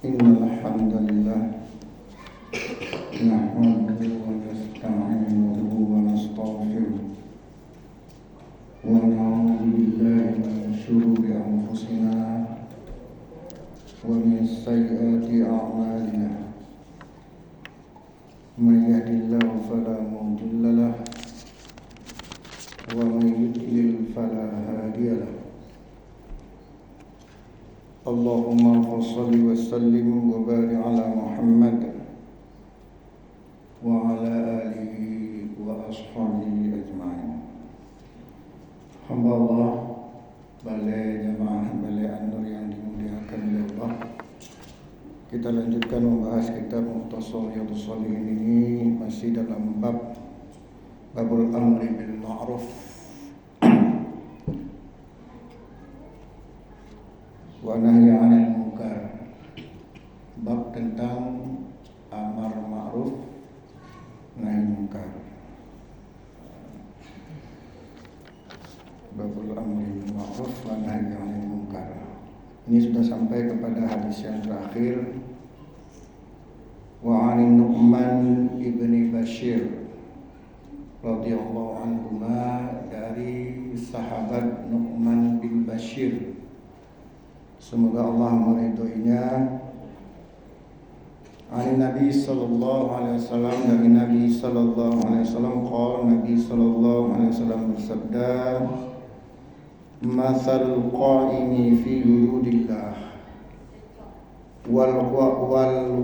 إن الحمد لله نحمده ونستعينه ونستغفره ونعوذ بالله من شرور أنفسنا ومن سيئات أعمالنا من يهد الله فلا مضل له ومن يضلل فلا هادي له اللهم صل وسلم وبارك على محمد وعلى آله وأصحابه أجمعين. Hamba Allah, balai jamaah balai An-Nur yang dimuliakan oleh Allah. Kita lanjutkan membahas kitab Mukhtasar Riyadhus Shalihin ini masih dalam babul amri bil ma'ruf wa nahyi 'anil munkar. Bab tentang amar ma'ruf nahi munkar. Babul amri bil ma'ruf wa nahyi 'anil munkar. Ini sudah sampai kepada hadis yang terakhir. Wa 'an Nu'man ibni Bashir radhiyallahu anhuma, dari sahabat Nu'man bin Bashir, semoga Allah meridhoinya, dari Nabi sallallahu alaihi wasallam, dari Nabi sallallahu alaihi wasallam qala, Nabi sallallahu alaihi wasallam bersabda, "Masalul qa'imi fi hududillah wal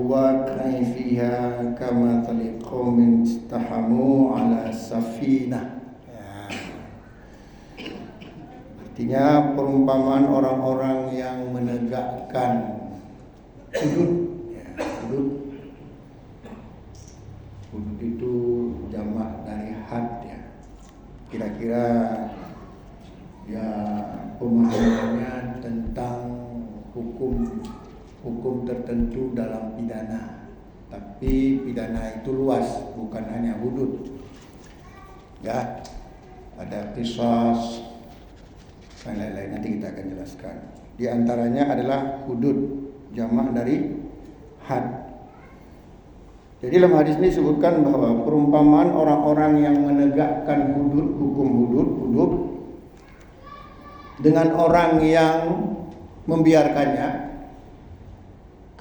waqi'i fiha kamathali qaumin istahamu ala safinah." Artinya perumpamaan orang-orang yang menegakkan hudud. Hudud itu jamak dari had ya. Kira-kira ya pemahamannya tentang hukum tertentu dalam pidana. Tapi pidana itu luas, bukan hanya hudud. Ya, ada qisas dan lain-lain, nanti kita akan jelaskan. Di antaranya adalah hudud, jamak dari had. Jadi dalam hadis ini disebutkan bahwa perumpamaan orang-orang yang menegakkan hudud, hukum hudud dengan orang yang membiarkannya,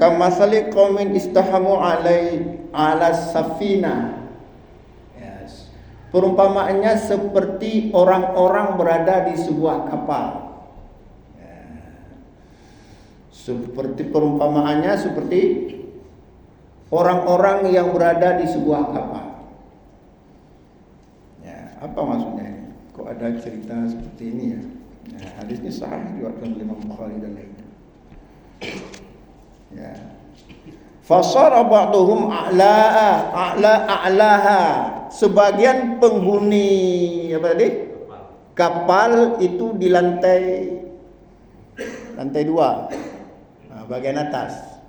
kamathali qaumin istahamu ala safina. Perumpamaannya seperti orang-orang berada di sebuah kapal. Seperti perumpamaannya seperti orang-orang yang berada di sebuah kapal. Ya, apa maksudnya ini? Kok ada cerita seperti ini ya? Nah, hadis ini sahih diriwayatkan oleh Imam Bukhari dan lainnya. Ya. Fasara ba'duhum a'laha. Sebagian penghuni apa tadi? Kapal itu di lantai 2. Bagian atas.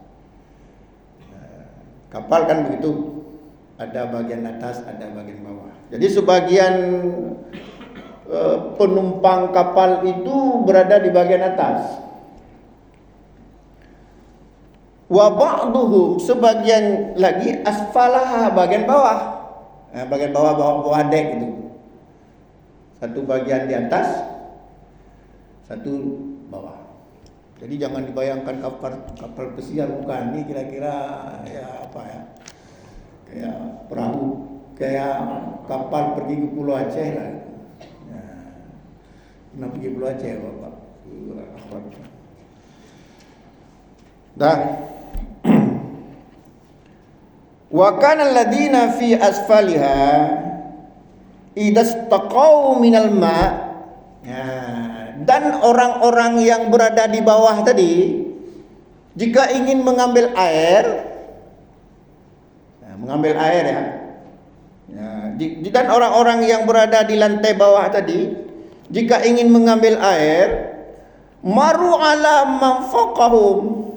Kapal kan begitu. Ada bagian atas, ada bagian bawah. Jadi sebagian penumpang kapal itu berada di bagian atas. Wa ba'duhum, sebagian lagi asfalaha, bagian bawah. Bagian bawah dek itu. Satu bagian di atas, satu bawah. Jadi jangan dibayangkan kapal pesiar, bukan. Ini kira-kira ya apa ya? Kayak perahu, kayak kapal pergi ke Pulau Aceh lah. Pernah pergi Pulau Aceh Bapak? Dah. Wa kana alladziina fi asfaliha idastaqau minal ma'. Dan orang-orang yang berada di bawah tadi, jika ingin mengambil air ya. Dan orang-orang yang berada di lantai bawah tadi, jika ingin mengambil air, maru ala man fawqahum,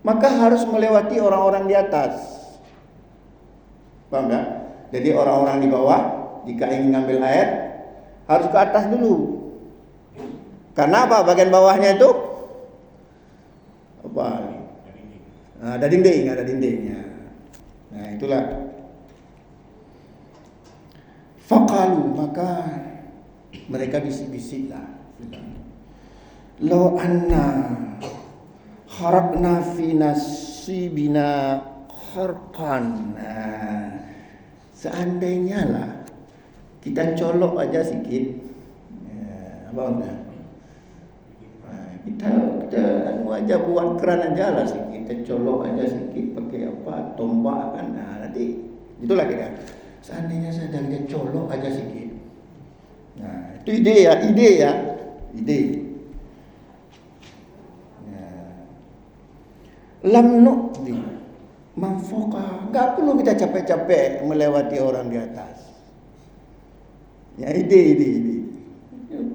maka harus melewati orang-orang di atas. Paham tak? Jadi orang-orang di bawah jika ingin mengambil air harus ke atas dulu. Karena apa? Bagian bawahnya itu apa? Ada dindingnya. Nah, itulah. Faqalu, maka mereka bisik-bisiklah. Law anna kharaqna fi nasibina kharqan. Seandainya lah kita colok aja sikit. Apa enggak? Kita aja buat keran aja lah sikit. Kita colok aja sedikit pakai apa, tombak kan. Nanti itulah kita. Seandainya saja kita colok aja sedikit. Nah, itu ide. Lam nu'ti manfoka. Enggak perlu kita capek-capek melewati orang di atas. Ya, ide.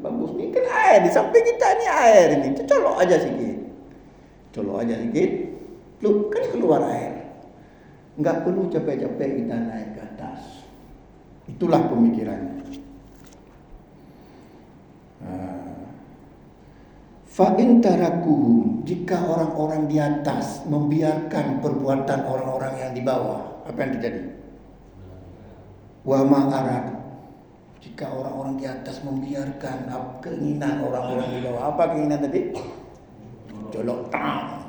Bagus nih, kan air di samping kita nih, air ini. Kita colok aja sedikit. Loh, kan keluar air. Enggak perlu capek-capek kita naik ke atas. Itulah pemikirannya. Fa in tarakuhum, jika orang-orang di atas membiarkan perbuatan orang-orang yang di bawah, apa yang terjadi? Wa ma arad, jika orang-orang di atas membiarkan keinginan orang-orang di bawah, apa keinginan tadi? Colok tang.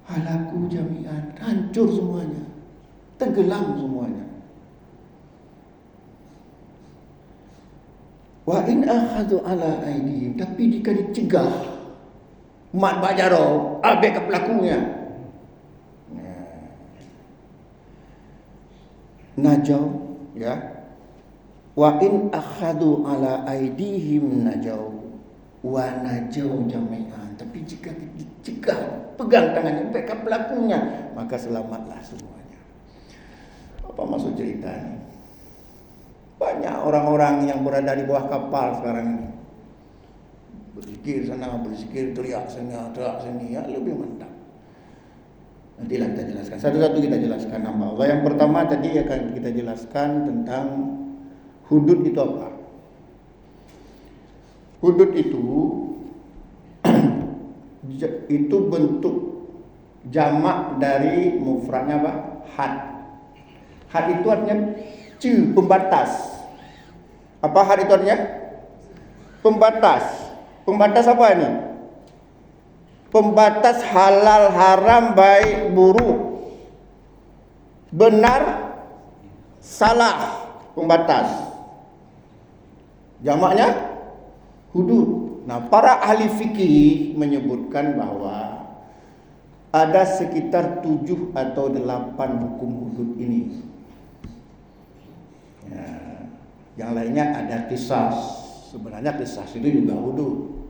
Halaku jami'an, hancur semuanya, tenggelam semuanya. Wa in akhadhu ala aidihim, tapi jika dicegah mat bajaro abek ke pelakunya, najau, ya. Wa in akhadhu ala aidihim najau wa najau jami'an, tapi jika dicegah pegang tangannya abek ke pelakunya, maka selamatlah semuanya. Apa maksud cerita ini? Banyak orang-orang yang berada di bawah kapal sekarang ini, berzikir sana, berzikir, teriak sana, teriak sini, ya lebih mantap. Nantilah kita jelaskan satu-satu, kita jelaskan nama Allah. Yang pertama tadi akan kita jelaskan tentang hudud itu apa. Hudud itu itu bentuk jamak dari mufradnya apa? Had. Had itu artinya pembatas. Apa had itu artinya? Pembatas. Pembatas apa ini? Pembatas halal haram, baik buruk, benar salah, pembatas. Jamaknya hudud. Nah, para ahli fikih menyebutkan bahwa ada sekitar 7 atau 8 hukum hudud ini. Ya, yang lainnya ada qisas. Sebenarnya qisas itu juga hudud,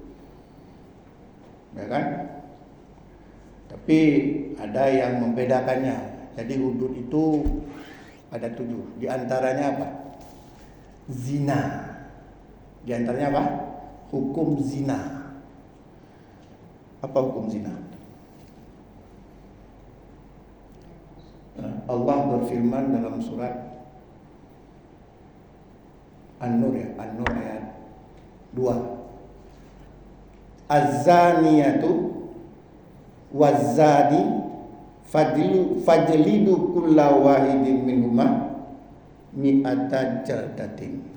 ya kan? Tapi ada yang membedakannya. Jadi hudud itu ada 7. Di antaranya apa? Zina. Di antaranya apa? Hukum zina. Apa hukum zina? Allah berfirman dalam surat An-Nur, ya, An-Nur ayat 2. Az-zaniyatu waz-zani fajlidu kulla wahidin minhuma mi'ata jaldatin.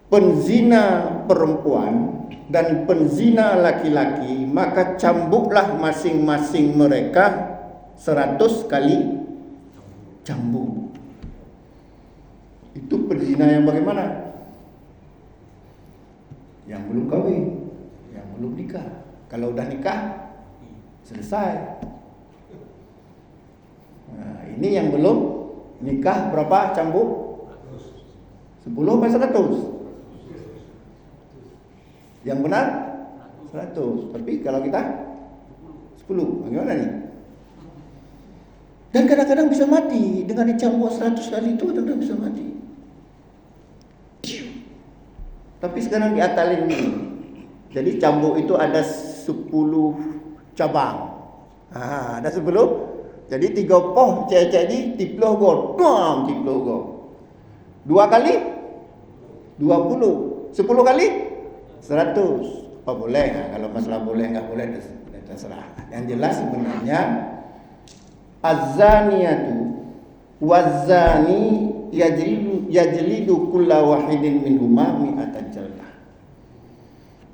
Penzina perempuan dan penzina laki-laki, maka cambuklah masing-masing mereka 100 kali cambuk. Itu penzina yang bagaimana? Yang belum kawin, yang belum nikah. Kalau udah nikah, selesai. Nah, ini yang belum nikah berapa cambuk? 10 atau 100? Yang benar 100. Tapi kalau kita 10, bagaimana nih? Dan kadang-kadang bisa mati. Dengan dicambuk 100 kali itu kadang-kadang bisa mati. Tapi sekarang diatalin nih. Jadi cambuk itu ada 10 cabang. Ada 10. Jadi 3 poh jadi 30 go. Duam 30 go. 2 kali 20. 10 kali 100. Apa boleh? Kalau masalah boleh enggak boleh terserah. Yang jelas sebenarnya az-zaniyatu waz-zani yajlidu kulla wahidin minhuma mi'atan jaldah.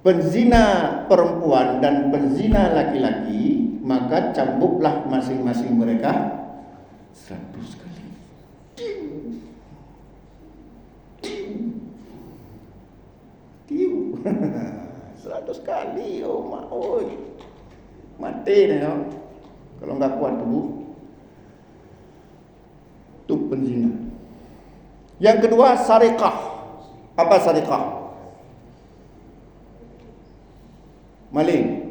Penzina perempuan dan penzina laki-laki, maka cambuklah masing-masing mereka 100 kali. 100 kali, oh mak, oi, mati nih, oh. Kalau nggak kuat tubuh, itu penzina. Yang kedua, sarikah. Apa sarikah? Maling.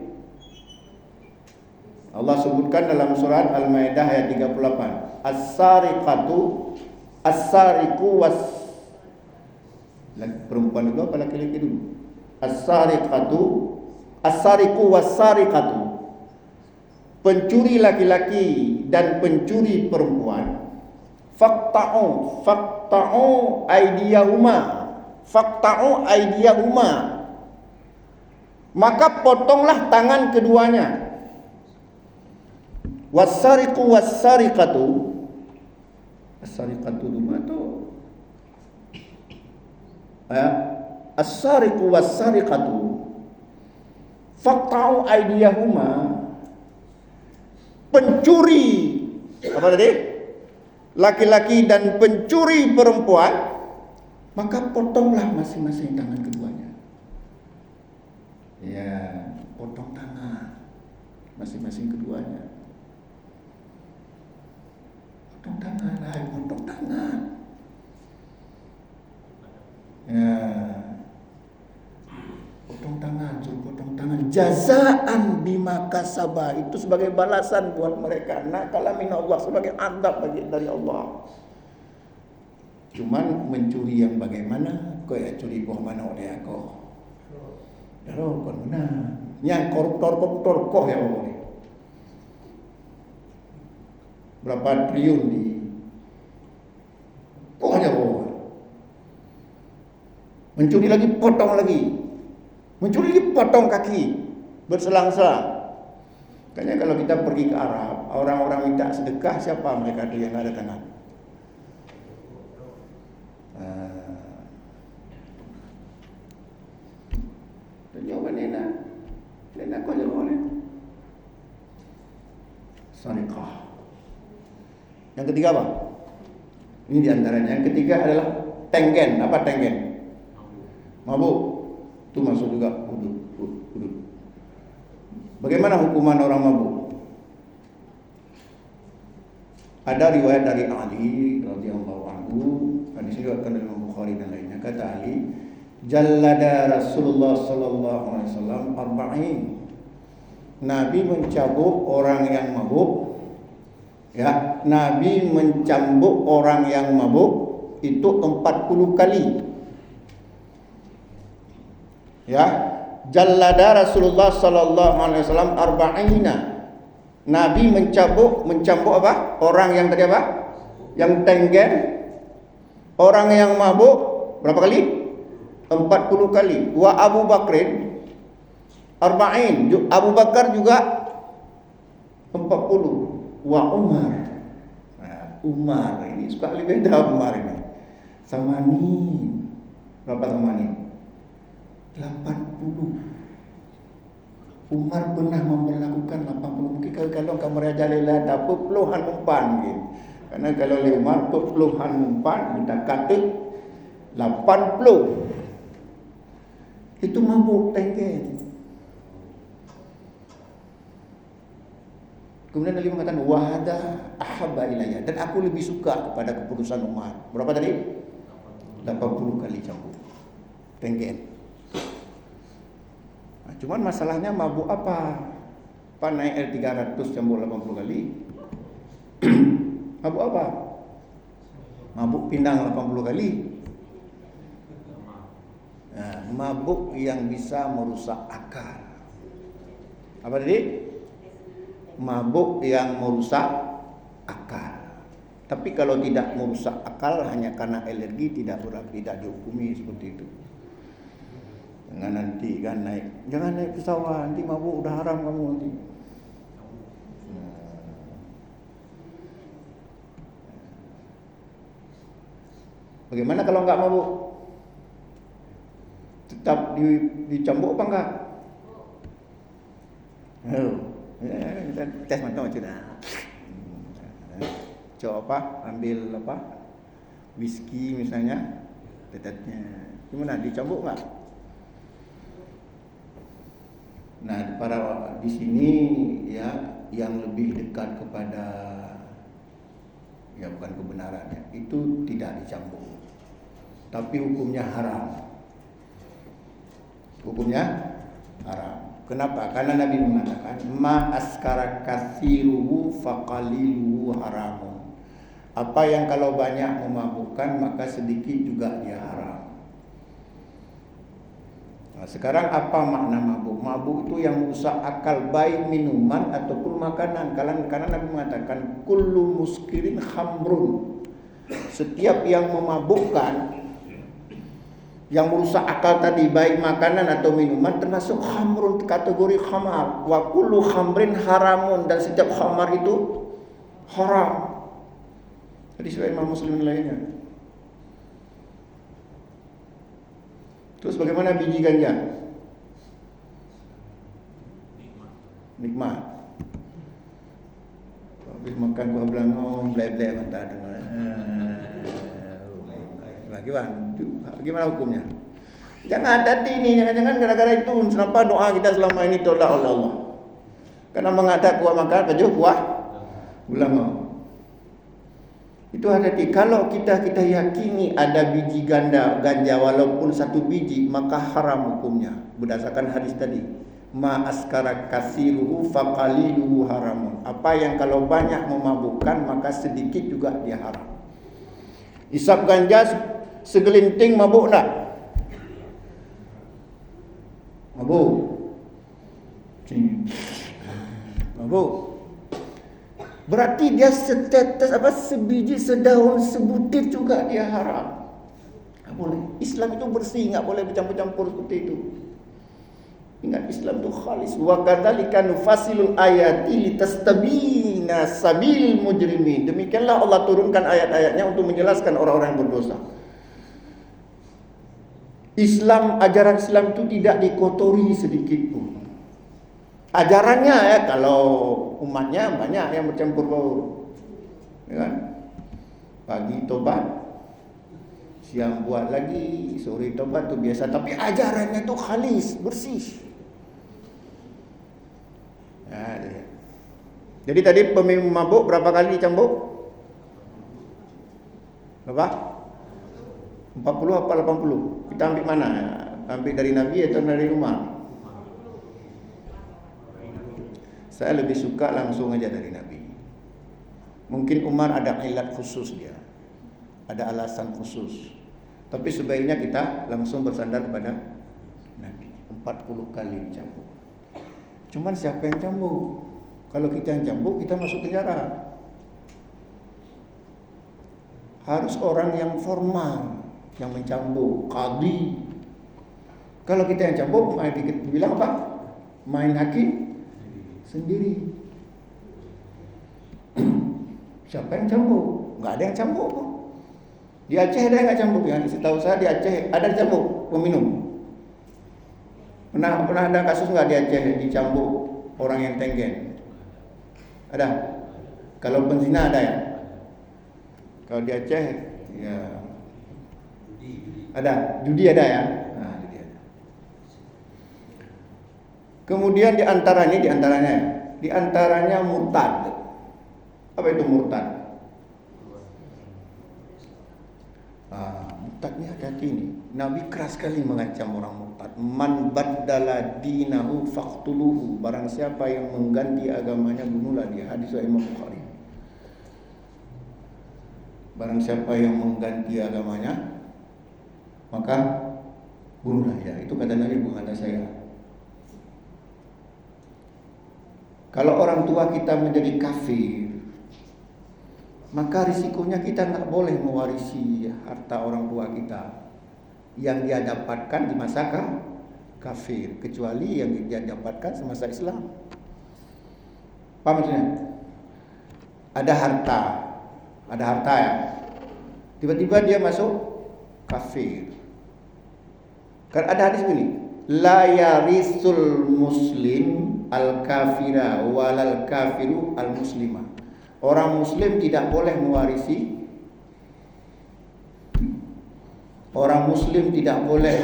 Allah sebutkan dalam surat Al-Maidah ayat 38. As-sariqatu as-sariqu was, perempuan itu apa laki-laki dulu? As-sariqatu as-sariqu was-sariqatu, pencuri laki-laki dan pencuri perempuan. Faqta'u aydiyahuma, maka potonglah tangan keduanya. Was-sariqu was-sariqatu, as-sariqatu itu as-sariqu was-sariqatu faqta'u aydiyahuma, pencuri apa tadi? Laki-laki dan pencuri perempuan, maka potonglah masing-masing tangan keduanya. Ya, potong tangan masing-masing keduanya. Potong tangan, potong tangan. Ya, potong tangan, suruh potong tangan. Jazaan bima kasaba, itu sebagai balasan buat mereka. Nakala min Allah, sebagai adab bagi dari Allah. Cuman mencuri yang bagaimana? Kau ya curi buah mana oleh aku? Daro kon mana? Yang koruptor kok ya Allah. Berapa triliun di kok ya Allah. Mencuri lagi, potong lagi. Mencuri lagi, potong kaki. Berselang-selang. Kayaknya kalau kita pergi ke Arab, orang-orang minta sedekah, siapa mereka itu yang ada tangan? Jawaban Nena kau jawab oleh sarikah. Yang ketiga apa? Ini diantaranya. Yang ketiga adalah tenggen. Apa tenggen? Mabuk. Itu masuk juga hudud. Bagaimana hukuman orang mabuk? Ada riwayat dari Ali radhiyallahu anhu, hadis ini diriwayatkan oleh Imam Bukhari dan lainnya. Kata Ali, jallada Rasulullah sallallahu alaihi wasallam 40. Nabi mencambuk orang yang mabuk. Ya, Nabi mencambuk orang yang mabuk itu 40 kali. Ya, jallada Rasulullah sallallahu alaihi wasallam 40. Nabi mencambuk apa? Orang yang tadi apa? Yang tenggen. Orang yang mabuk berapa kali? 40 kali. Wa Abu Bakrin 40. Abu Bakar juga 40. Wa Umar. Nah, Umar ini suka lebih beda Umar ini. Samanin. Berapa samanin? 80. Umar pernah memperlakukan 80. Mungkin kalau kamu Raja Lela ada puluhan umpan gitu. Karena kalau Umar puluhan umpan kita kata 80. Itu mabuk tenggen. Kemudian Nabi mengatakan wahada ahabba ilayya, dan aku lebih suka kepada keputusan Umar. Berapa tadi? 80 kali cambuk tenggen. Nah, cuman masalahnya mabuk apa? Pak naik L300 cambuk 80 kali. Mabuk apa? Mabuk pindang 80 kali. Nah, mabuk yang bisa merusak akal. Apa tadi? Mabuk yang merusak akal. Tapi kalau tidak merusak akal hanya karena alergi, tidak dihukumi seperti itu. Jangan nanti kan naik pesawat, nanti mabuk udah haram kamu nanti. Bagaimana kalau nggak mabuk? Tetap dicambuk apa enggak? Kita tes mata macam mana? Coba ambil whisky misalnya, tetetnya, gimana? Dicambuk nggak? Nah, para di sini ya yang lebih dekat kepada ya bukan kebenaran ya, itu tidak dicambuk, tapi hukumnya haram. Hukumnya haram. Kenapa? Karena Nabi mengatakan ma askara katsiruhu faqaliluhu haramun. Apa yang kalau banyak memabukkan maka sedikit juga dia haram. Nah, sekarang apa makna mabuk? Mabuk itu yang merusak akal, baik minuman ataupun makanan. Karena Nabi mengatakan kullu muskirin khamrun. Setiap yang memabukkan, yang merusak akal tadi, baik makanan atau minuman, termasuk khamrun, kategori khamar. Wa kullu khamrin haramun, dan setiap khamar itu haram. Jadi sesuai Imam Muslim lainnya. Terus bagaimana biji ganja? Nikmat. Habis makan buah belangong, bleh-bleh mata dengar. Gimana hukumnya? Jangan hati ini, jangan gara-gara itu kenapa doa kita selama ini tolak oleh Allah. Karena mengatakan kuah makan keju kuah ulama. Itu hati-hati. Kalau kita yakini ada biji ganja walaupun satu biji, maka haram hukumnya berdasarkan hadis tadi. Ma askara kasiruhu faqaliluhu haramun. Apa yang kalau banyak memabukkan maka sedikit juga dia haram. Isap ganja segelinting mabuk tak? Mabuk. Mabuk. Berarti dia setetes sebiji, sedaun, sebutir juga dia haram. Tak boleh. Islam itu bersih, enggak boleh bercampur-campur seperti itu. Ingat, Islam itu khalis. Wa kadzalika nufasilul ayati litastabina sabil mujrimin. Demikianlah Allah turunkan ayat-ayatnya untuk menjelaskan orang-orang yang berdosa. Ajaran Islam itu tidak dikotori sedikit pun. Ajarannya ya, kalau umatnya banyak yang bercampur baur, ya kan? Pagi tobat, siang buat lagi, sore tobat, itu biasa. Tapi ajarannya itu khalis, bersih. Nah, jadi tadi peminum mabuk berapa kali dicambuk? Berapa? 40 apa 80? Kita ambil mana? Ambil dari Nabi atau dari Umar? Saya lebih suka langsung aja dari Nabi. Mungkin Umar ada ilat khusus dia, ada alasan khusus. Tapi sebaiknya kita langsung bersandar pada Nabi. 40 kali dicambuk. Cuman siapa yang cambuk? Kalau kita yang cambuk, kita masuk penjara. Harus orang yang formal yang mencambuk, qadhi. Kalau kita yang cambuk, bilang apa? Main hakim sendiri. Siapa yang cambuk? Enggak ada yang cambuk kok. Di Aceh ada yang enggak cambuk ya? Setahu saya di Aceh ada cambuk peminum. Pernah ada kasus enggak di Aceh dicambuk orang yang tenggen? Ada. Kalau penzina ada ya? Kalau di Aceh ya ada. Judi ada ya? Nah, judi ada. Kemudian di antaranya murtad. Apa itu murtad? Murtadnya hati-hati ini. Nabi keras sekali mengancam orang murtad. Man baddala dinahu faqtuluhu. Barang siapa yang mengganti agamanya, bunuhlah dia. Hadis Imam Bukhari. Barang siapa yang mengganti agamanya, maka bunuhlah dia. Itu kata Nabi, bukan kata saya. Kalau orang tua kita menjadi kafir, maka risikonya kita nggak boleh mewarisi harta orang tua kita yang dia dapatkan di masa kafir, kecuali yang dia dapatkan semasa Islam. Apa maksudnya? Ada harta ya. Tiba-tiba dia masuk kafir. Kan ada hadis ini, la yarisul muslim al kafira walal kafiru al muslima. Orang muslim tidak boleh mewarisi, orang muslim tidak boleh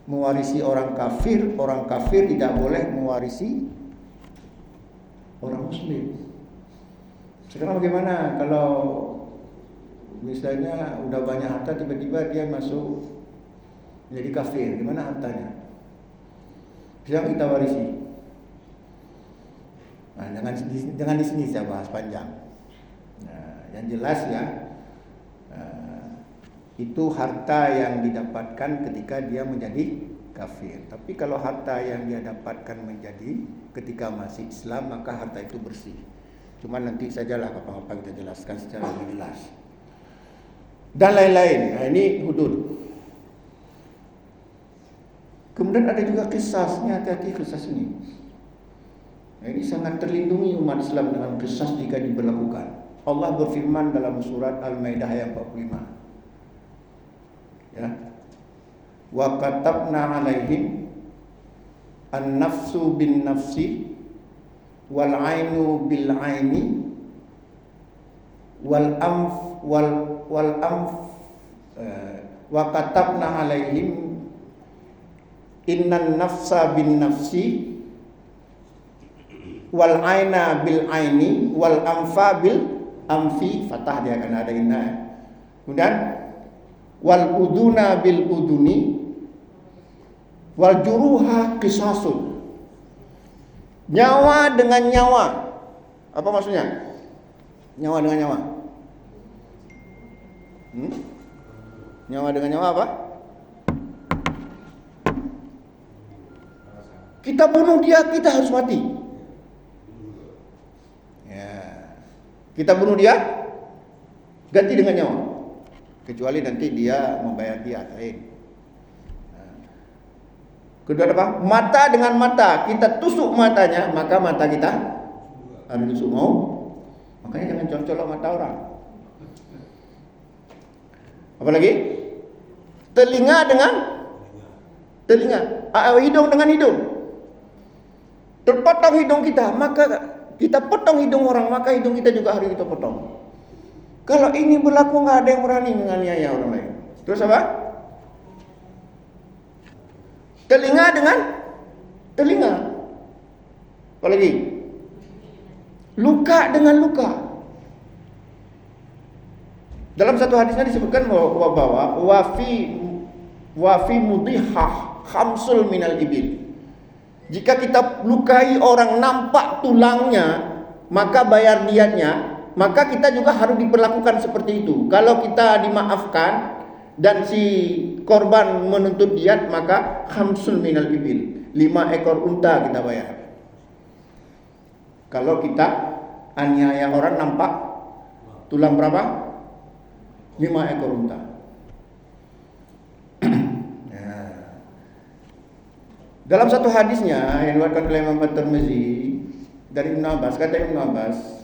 mewarisi orang kafir tidak boleh mewarisi orang muslim. Sekarang bagaimana kalau misalnya udah banyak harta, tiba-tiba dia masuk menjadi kafir, gimana hartanya? Bisa kita warisi? Nah, jangan di sini saya bahas panjang. Nah, yang jelas ya, itu harta yang didapatkan ketika dia menjadi kafir. Tapi kalau harta yang dia dapatkan menjadi ketika masih Islam, maka harta itu bersih. Cuma nanti sajalah apa-apa kita jelaskan secara lebih jelas. Dan lain-lain. Nah, ini hudud. Kemudian ada juga kisasnya, hati-hati kisas ini. Nah, ini sangat terlindungi umat Islam dengan kisas jika diberlakukan. Allah berfirman dalam surat Al-Maidah ayat 45. Ya. Wa katabna alaihim an-nafsu bin nafsi wal ainu bil aini wal anf wa katabna alaihim innan nafsa bin nafsi wal aina bil aini wal anfa bil anfi, fathah dia akan ada inna. Kemudian wal uduna bil uduni wal juruha qisasun. Nyawa dengan nyawa. Apa maksudnya? Nyawa dengan nyawa. Nyawa dengan nyawa apa? Kita bunuh dia, kita harus mati. Ya. Kita bunuh dia, ganti dengan nyawa. Kecuali nanti dia membayar diat lain. Kedua apa? Mata dengan mata, kita tusuk matanya, maka mata kita harus tusuk mau. Makanya jangan colok-colok mata orang. Apalagi telinga dengan telinga, hidung dengan hidung. Terpotong hidung kita, maka kita potong hidung orang, maka hidung kita juga harus kita potong. Kalau ini berlaku, nggak ada yang berani menganiaya orang lain. Terus apa? Telinga dengan telinga. Apalagi luka dengan luka. Dalam satu hadisnya disebutkan bahwa wafi mudihah khamsul minal ibil. Jika kita lukai orang nampak tulangnya, maka bayar diatnya. Maka kita juga harus diperlakukan seperti itu. Kalau kita dimaafkan dan si korban menuntut diat, maka khamsul minal ibil, 5 ekor unta kita bayar. Kalau kita aniaya orang nampak tulang berapa? 5 ekor unta. Ya. Dalam satu hadisnya yang diriwayatkan oleh Imam At-Tirmizi dari Ibnu Abbas, kata Ibnu Abbas,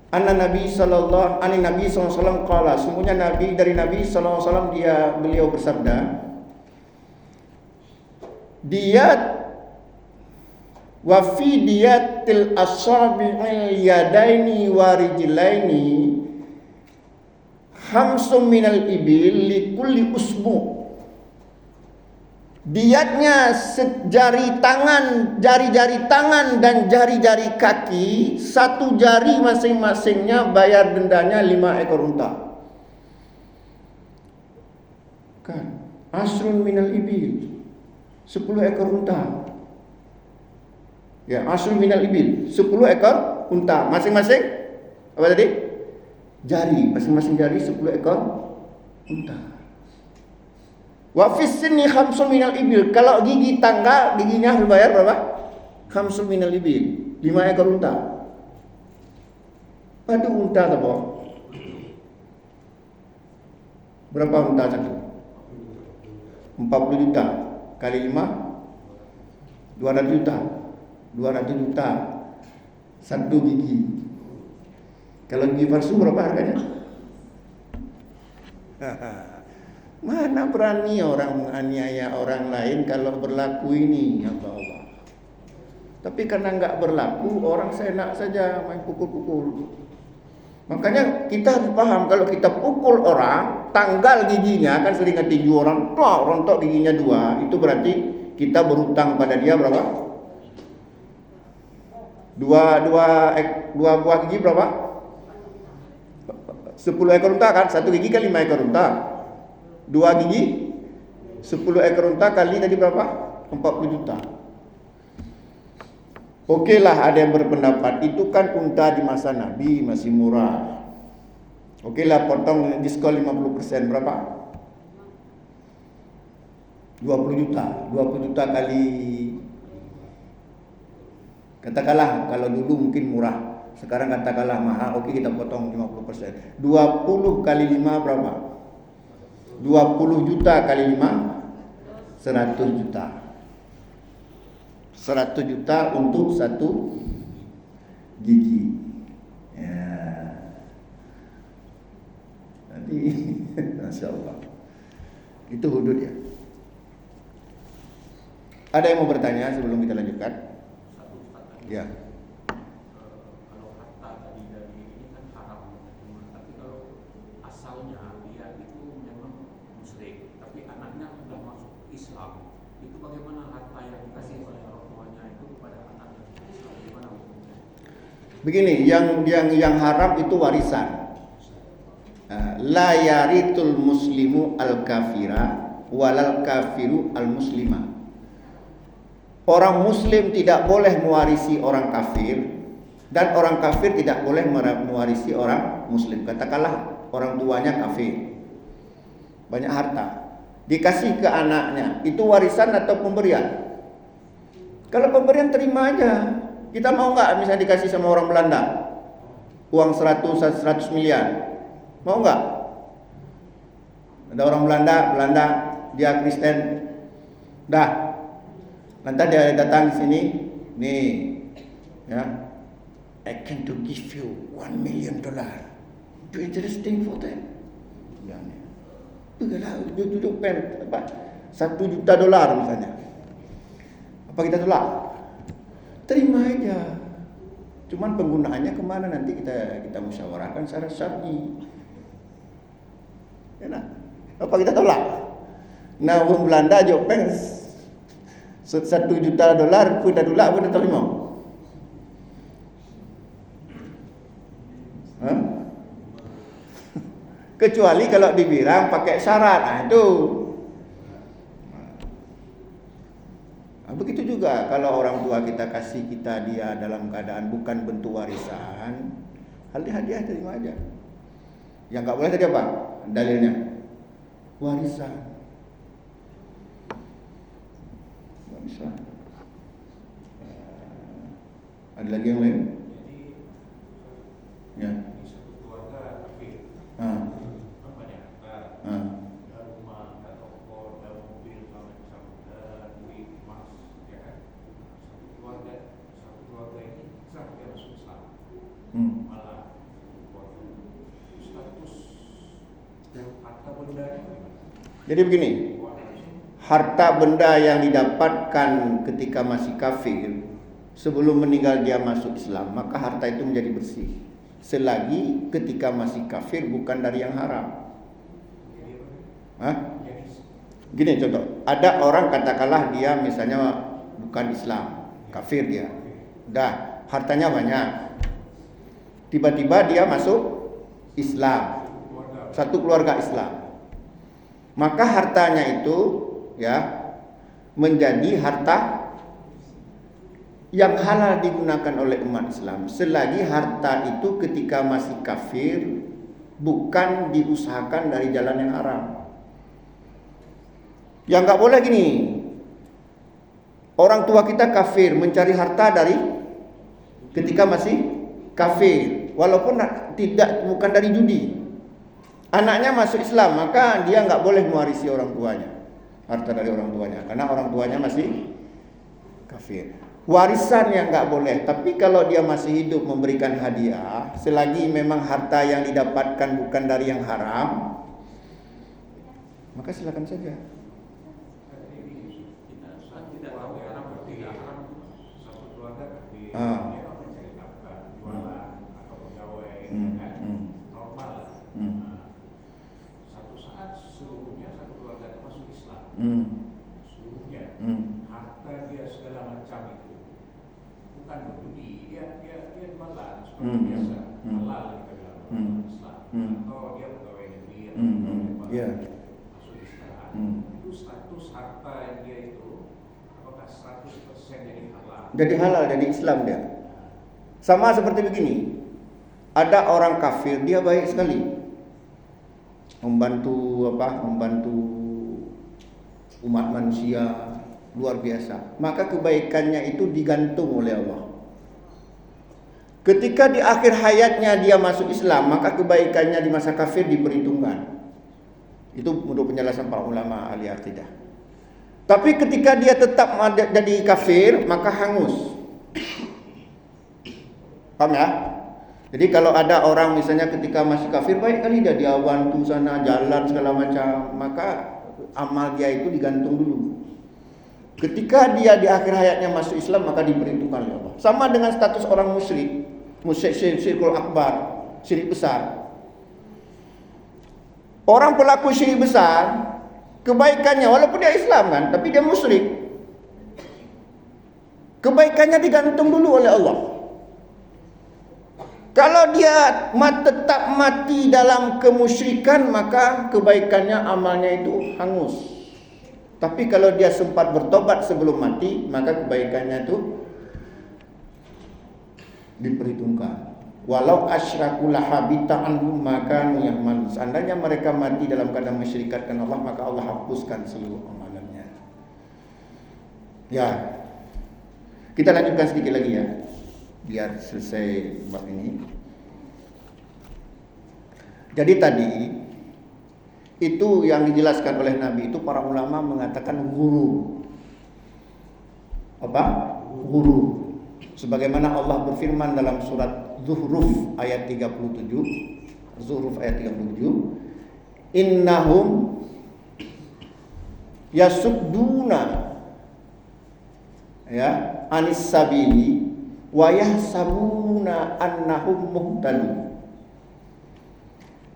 Nabi sallallahu alaihi wasallam qala, sungguhnya dari Nabi sallallahu alaihi wasallam beliau bersabda, diyat wa fi diyatil asabi'il yadaini wa rijlaini khamsum minal ibil li kulli usbu. Diatnya jari tangan dan jari-jari kaki, satu jari masing-masingnya bayar dendanya 5 ekor unta. Kan, asrun minal ibil, 10 ekor unta. Ya, asrun minal ibil, 10 ekor unta. Masing-masing apa tadi? Jari, masing-masing jari 10 ekor unta. Wa fis sinni khamsul minal ibil. Kalau gigi tangga, giginya harus bayar berapa? Khamsul minal ibil, 5 ekor unta. Padu unta apa? Berapa unta satu? 40 juta kali 5 200 juta. 200 juta satu gigi. Kalau gigi palsu berapa harganya? Mana berani orang menganiaya orang lain kalau berlaku ini, ya Allah. Tapi karena nggak berlaku, orang seenak saja main pukul-pukul. Makanya kita harus paham, kalau kita pukul orang, tanggal giginya kan sering tinju orang, rontok giginya 2, itu berarti kita berutang pada dia berapa? Dua buah gigi berapa? 10 ekor unta kan? 1 gigi kan 5 ekor unta. 2 gigi 10 ekor unta kali tadi berapa? 40 juta. Oke lah, ada yang berpendapat itu kan unta di masa Nabi masih murah. Oke lah, potong diskon 50%, berapa? 20 juta. 20 juta kali, katakanlah kalau dulu mungkin murah, sekarang katakanlah mahal. Oke, kita potong 50%. 20 kali 5 berapa? 20 juta kali 5 100 juta. 100 juta untuk 1 gigi. Ya. Nanti Masya Allah. Itu hudud ya. Ada yang mau bertanya sebelum kita lanjutkan? Ya. Kalau harta tadi dari ini kan haram, tapi kalau asalnya dia itu memang musyrik, tapi anaknya sudah masuk Islam, itu bagaimana harta yang dikasih oleh orang tuanya itu kepada anaknya Islam, bagaimana hukumnya? Begini, yang haram itu warisan. La yarithul muslimu al kafira walal kafiru al muslima. Orang muslim tidak boleh mewarisi orang kafir, dan orang kafir tidak boleh mewarisi orang muslim. Katakanlah orang tuanya kafir, banyak harta, dikasih ke anaknya, itu warisan atau pemberian? Kalau pemberian terima aja. Kita mau nggak misalnya dikasih sama orang Belanda uang 100 miliar, mau nggak? Ada orang Belanda dia Kristen, dah, nanti dia datang di sini, nih, ya, I can to give you $1 million. You interesting for them? Ya, begitulah, duduk pen, apa, $1 juta misalnya. Apa kita tolak? Terima aja. Cuman penggunaannya kemana nanti kita musyawarahkan secara syar'i. Ya nah, apa kita tolak? Nah, orang Belanda jopeng $1 juta, kita tolak, kita terima. Kecuali kalau dibilang pakai syarat, nah itu. Begitu juga kalau orang tua kita kasih kita dia dalam keadaan bukan bentuk warisan, hadiah terima aja. Yang nggak boleh tadi apa? Dalilnya warisan. Nggak bisa. Ada lagi yang lain? Ya. Satu keluarga kafir. Banyak rumah, ada toko, ada mobil, ada duit, emas, ya kan? Satu keluarga ini sampai masuk Islam, malah status harta benda itu. Jadi begini, harta benda yang didapatkan ketika masih kafir, sebelum meninggal dia masuk Islam, maka harta itu menjadi bersih. Selagi ketika masih kafir bukan dari yang haram. Gini contoh, ada orang katakanlah dia misalnya bukan Islam, kafir dia, dah hartanya banyak, tiba-tiba dia masuk Islam, satu keluarga Islam, maka hartanya itu ya menjadi harta yang halal digunakan oleh umat Islam, selagi harta itu ketika masih kafir bukan diusahakan dari jalan yang haram. Yang nggak boleh gini, orang tua kita kafir mencari harta dari ketika masih kafir, walaupun bukan dari judi. Anaknya masuk Islam, maka dia nggak boleh mewarisi orang tuanya, harta dari orang tuanya, karena orang tuanya masih kafir. Warisan yang nggak boleh, tapi kalau dia masih hidup memberikan hadiah, selagi memang harta yang didapatkan bukan dari yang haram, maka silakan saja. Kita tidak tahu ya, orang bertiga orang Satu keluarga tapi Ah. dia nggak menceritakan jualan atau pegawai kan normal lah. Hmm. Nah, satu saat seluruhnya satu keluarga itu masuk Islam. Hmm. Seluruhnya harta dia segala macam itu bukan berbudi, dia jualan seperti biasa halal kita bilang Islam atau dia pegawai negeri atau Yeah. masuk Islam. Itu status harta yang dia itu apakah 100% jadi halal? Jadi halal, jadi Islam dia. Sama seperti begini. Ada orang kafir, dia baik sekali. Membantu umat manusia luar biasa. Maka kebaikannya itu digantung oleh Allah. Ketika di akhir hayatnya dia masuk Islam, maka kebaikannya di masa kafir diperhitungkan. Itu menurut penjelasan para ulama ahli akidah. Tapi ketika dia tetap jadi kafir, maka hangus. Paham ya? Jadi kalau ada orang misalnya ketika masih kafir, baik kali dia bantu sana, jalan segala macam, maka amal dia itu digantung dulu. Ketika dia di akhir hayatnya masuk Islam, maka diperhitungkan oleh Allah. Sama dengan status orang musyrik syirkul akbar, syirik besar. Orang pelaku syirik besar, kebaikannya walaupun dia Islam kan, tapi dia musyrik, kebaikannya digantung dulu oleh Allah. Kalau dia tetap mati dalam kemusyrikan, maka kebaikannya, amalnya itu hangus. Tapi kalau dia sempat bertobat sebelum mati, maka kebaikannya itu diperhitungkan. Walau asyraku lahabita anhum ma kanu ya'malun. Seandainya mereka mati dalam keadaan mensyirikatkan Allah, maka Allah hapuskan seluruh amalannya. Ya. Kita lanjutkan sedikit lagi ya, biar selesai bab ini. Jadi tadi itu yang dijelaskan oleh Nabi itu para ulama mengatakan guru. Apa? Guru. Sebagaimana Allah berfirman dalam surat Zuhruf ayat 37, Zuhruf ayat 37, innahum yasudduna ya anis sabili wa yahsabuna annahum muhtadun.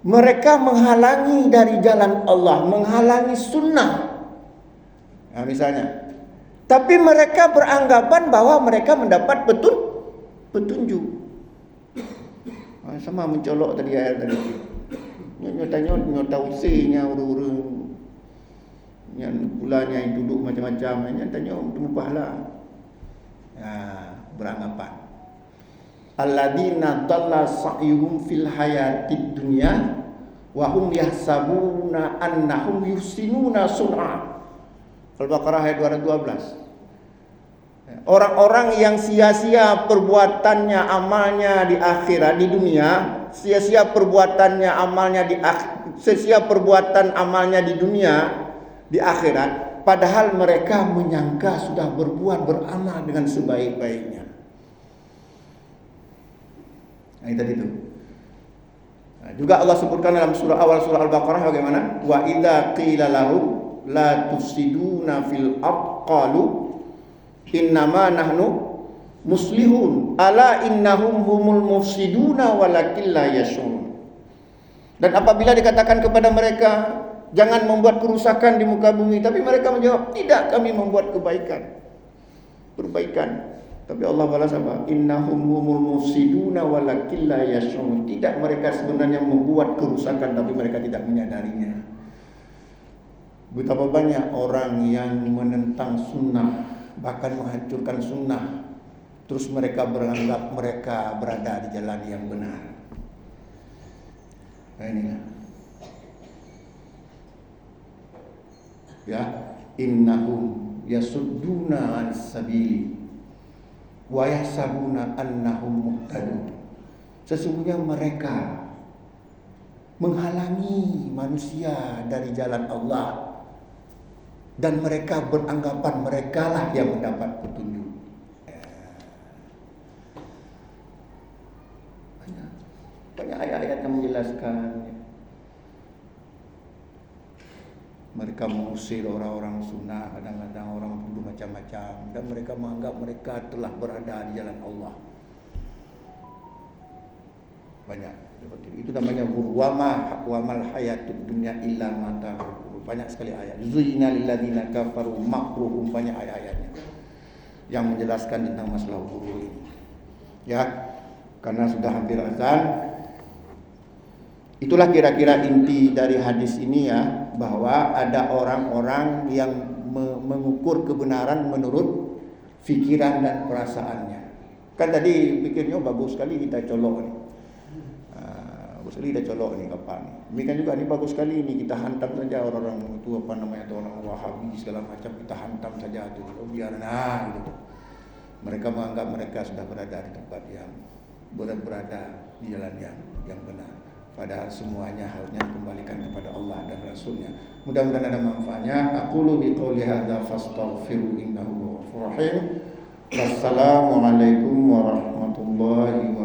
Mereka menghalangi dari jalan Allah, menghalangi sunnah. Nah, misalnya, tapi mereka beranggapan bahwa mereka mendapat petunjuk. Sama mencolok tadi ayat tadi. Nyota usinya urung-urung. Yang pulanya yang duduk macam-macam, yang tanya temu pahala. Ya, beranggapan. Alladzina dhalla sa'yuhum fil hayatid dunya wa hum yahsabuna annahum yuhsinuna sun'a. Al-Baqarah ayat 212. Orang-orang yang sia-sia perbuatannya, amalnya di akhirat, di dunia, sia-sia perbuatannya, amalnya sia-sia perbuatan amalnya di dunia, di akhirat, padahal mereka menyangka sudah berbuat beramal dengan sebaik-baiknya. Nah, itu tadi itu. Nah, juga Allah sebutkan dalam surah awal surah Al-Baqarah bagaimana? Wa idza qila lahum la tufsiduna fil ardh qalu innama nahnu muslihun ala innahum humul mufsiduna walakin la yashurun. Dan apabila dikatakan kepada mereka jangan membuat kerusakan di muka bumi, tapi mereka menjawab tidak, kami membuat perbaikan. Tapi Allah balas apa? Innahum humul mufsiduna walakin la yashurun. Tidak, mereka sebenarnya membuat kerusakan tapi mereka tidak menyadarinya. Betapa banyak orang yang menentang sunnah, bahkan menghancurkan sunnah, terus mereka beranggap mereka berada di jalan yang benar. Nah, inilah ya, innahum yasudduna anis sabili wa yahsabuna annahum muhtadun. Sesungguhnya mereka menghalangi manusia dari jalan Allah, dan mereka beranggapan merekalah yang mendapat petunjuk. Banyak ayat-ayat yang menjelaskan. Mereka mengusir orang-orang sunnah, kadang-kadang orang tuduh macam-macam, dan mereka menganggap mereka telah berada di jalan Allah. Banyak seperti itu. Itu namanya wamal hayatud dunya illa mata. Banyak sekali ayat. Zuyyina lil ladzina kafaru makruhum, banyak ayat-ayatnya yang menjelaskan tentang masalah guru ini. Ya, karena sudah hampir azan. Itulah kira-kira inti dari hadis ini ya, bahwa ada orang-orang yang mengukur kebenaran menurut fikiran dan perasaannya. Kan tadi pikirnya bagus sekali kita colok nih. Bagus sekali kita colok nih kapan nih. Demikian juga ini bagus sekali ini kita hantam saja orang-orang itu apa namanya tuh orang Wahabi segala macam, kita hantam saja tuh. Biar gitu. Mereka menganggap mereka sudah berada di tempat yang berada di jalan yang benar. Padahal semuanya harusnya dikembalikan kepada Allah dan Rasulnya. Mudah-mudahan ada manfaatnya. Aqulu biqouli hadza fastaghfiru innahu ghafurur rahim. Wassalamualaikum warahmatullahi wabarakatuh.